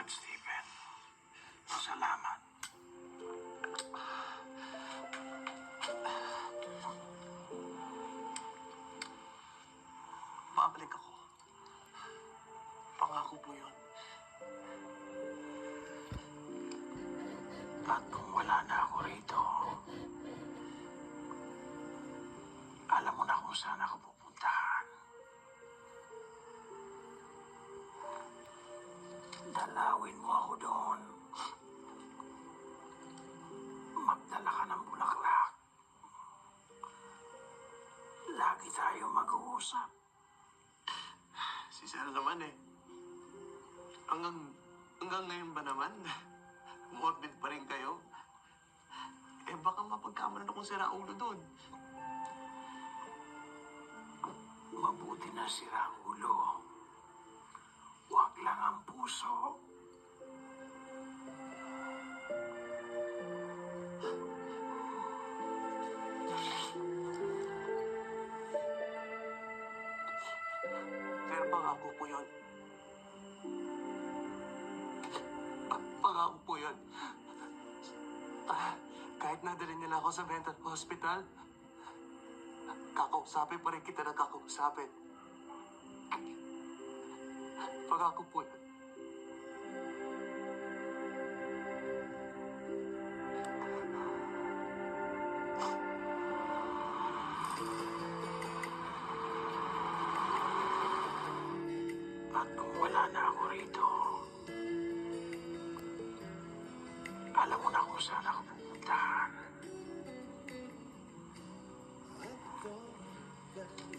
Salamat, Stephen. Salamat. Babalik ako. Pangako po yun. At kung wala na ako rito, alam mo na kung saan ako pupuntahan. Dalawin mo ako doon. Magdala ka ng bulaklak. Lagi tayo mag-uusap. Si Sir naman eh. Hanggang ngayon ba naman? Morbid pa rin kayo? Eh baka mapagkamalan akong sira ulo doon. Mabuti na sira ang ulo. Huwag lang ang puso. Pero pangako po yun. Pangako po yun. Kahit nadalhin nila ako sa mental hospital, kakausapin pa rin kita ng kakausapin. Pangako po yun. At kung wala na ako rito, alam mo na kung saan ako pupuntahan.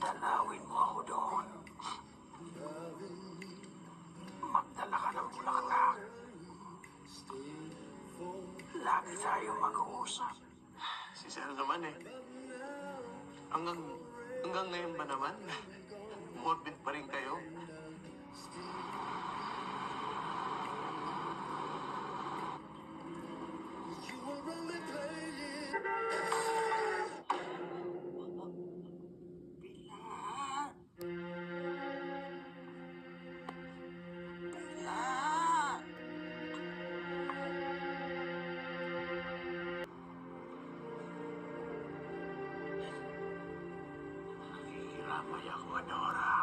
Dalawin mo ako doon. Magdala ka ng bulaklak. Lagi tayo mag-uusap. Si Sir naman eh. Hanggang ngayon ba naman? Morbid pa rin kayo? Hiramay ako, Nora.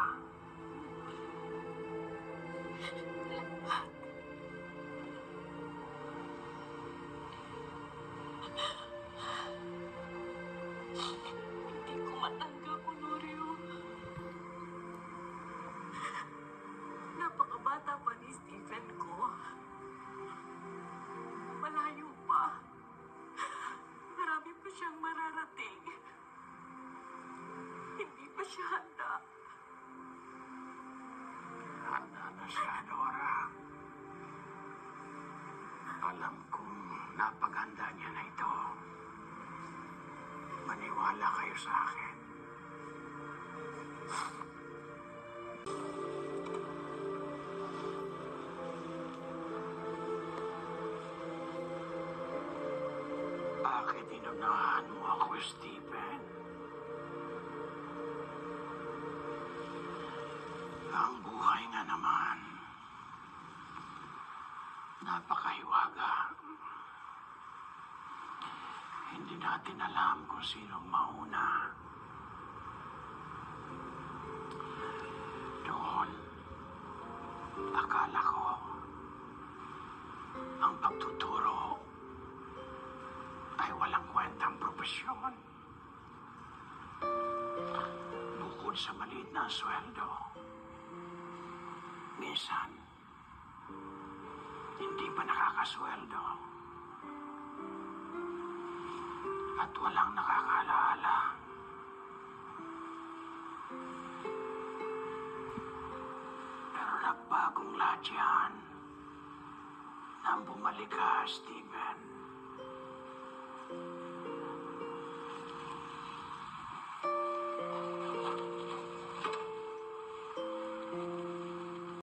Hindi ko matanggap, Honorio. Napakabata pa ni Stephen ko. Malayo pa. Marami pa siyang mararating. Hindi pa siya handa. Handa na siya, Nora. Alam kong napaganda niya na ito. Maniwala kayo sa akin. Bakit inunahan mo ako, Stephen? Ang buhay nga naman, napakahiwaga. Hindi natin alam kung sinong mauna. Doon, akala ko, ang pagtuturo ay walang kwentang propesyon. Bukod sa maliit na sweldo, minsan, hindi pa nakakasweldo. At walang nakakaalaala. Pero nagbagong lahat yan nang bumalik ka, Stephen.